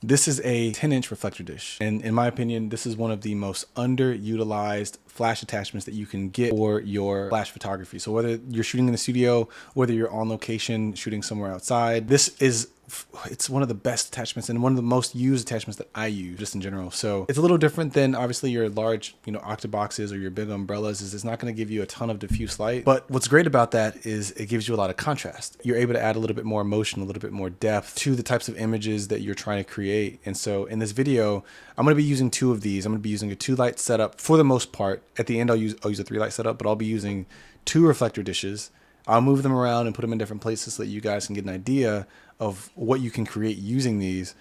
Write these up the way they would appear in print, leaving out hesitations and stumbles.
This is a 10-inch reflector dish, and in my opinion, this is one of the most underutilized flash attachments that you can get for your flash photography. So whether you're shooting in the studio, whether you're on location shooting somewhere outside, it's one of the best attachments and one of the most used attachments that I use just in general. So it's a little different than obviously your large, octaboxes or your big umbrellas. It's not going to give you a ton of diffuse light, but what's great about that is it gives you a lot of contrast. You're able to add a little bit more emotion, a little bit more depth to the types of images that you're trying to create. And so in this video, I'm going to be using two of these. I'm going to be using a 2-light setup for the most part. At the end, I'll use a 3-light setup, but I'll be using 2 reflector dishes. I'll move them around and put them in different places so that you guys can get an idea of what you can create using these.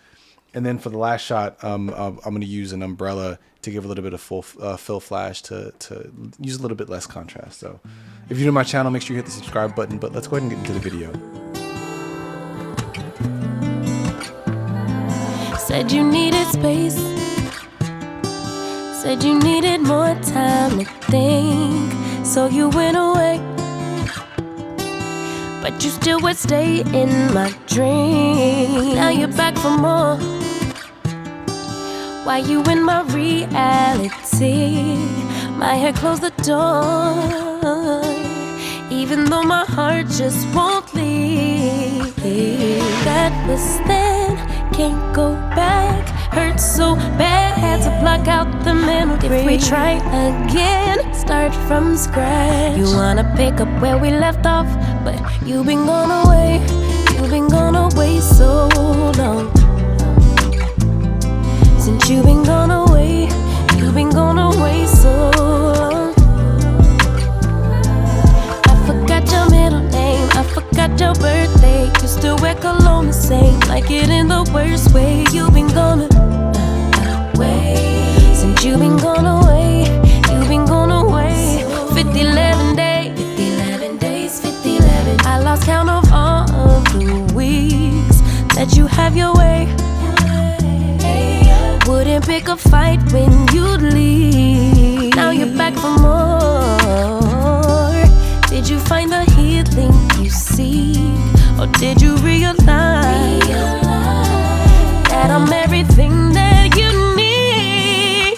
And then for the last shot, I'm going to use an umbrella to give a little bit of fill flash to use a little bit less contrast. So if you're new to my channel, make sure you hit the subscribe button, but let's go ahead and get into the video. Said you needed space, said you needed more time to think, so you went away. But you still would stay in my dream. Now you're back for more. Why you in my reality? My head closed the door, even though my heart just won't leave. That was then, can't go back. Hurt so bad, had to block out the memory. If we try again, start from scratch. You wanna pick up where we left off, but you've been gone away. You've been gone away so long. Since you've been gone away, you've been gone away so long. I forgot your middle name, I forgot your birthday. You still wear cologne the same, like it in the worst way. You've been gone away. Since you've been gone away, you've been gone away. 50-11 days, 50-11 days, 50-11. I lost count of all of the weeks that you have your way. Wouldn't pick a fight when you'd leave. Now you're back for more. Did you find the healing you seek, or did you realize that I'm everything that you need?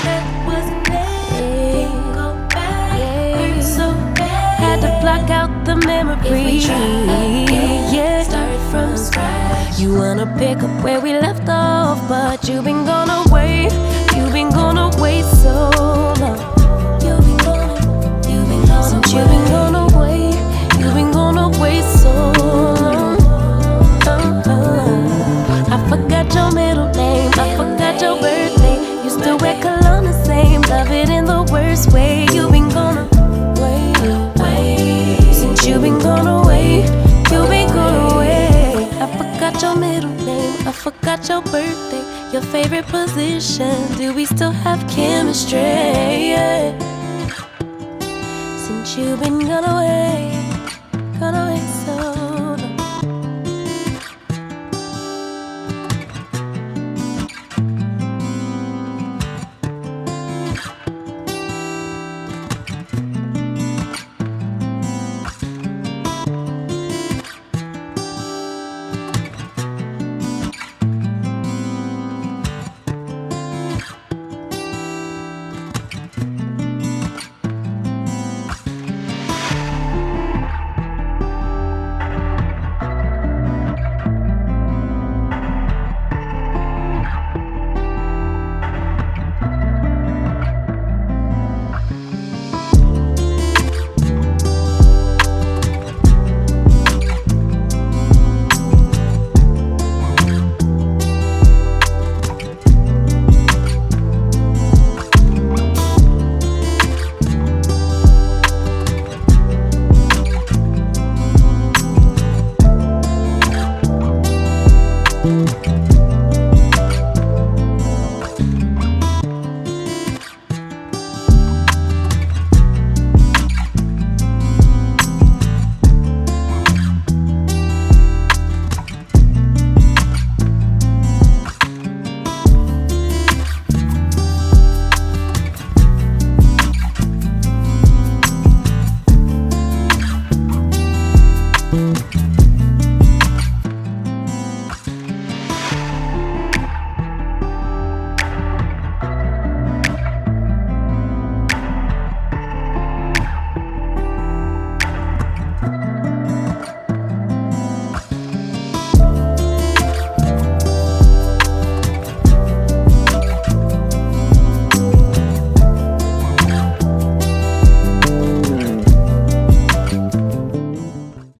That wasn't there. Go back. Hurt so bad. Had to block out the memory. If we try again, yeah. Started from scratch. You wanna pick up where we left off, but you've been gone away. You've been gone away so long. You've been gone. Since you've been gone away, you've been gone away so long. I forgot your middle name, I forgot your birthday. You still wear cologne the same, love it in the worst way. You've been gone away. Since you've been gone away, you've been gone away. I forgot your middle name, I forgot your birthday, your favorite position. Do we still have chemistry? Yeah. Since you've been gone away, gone away.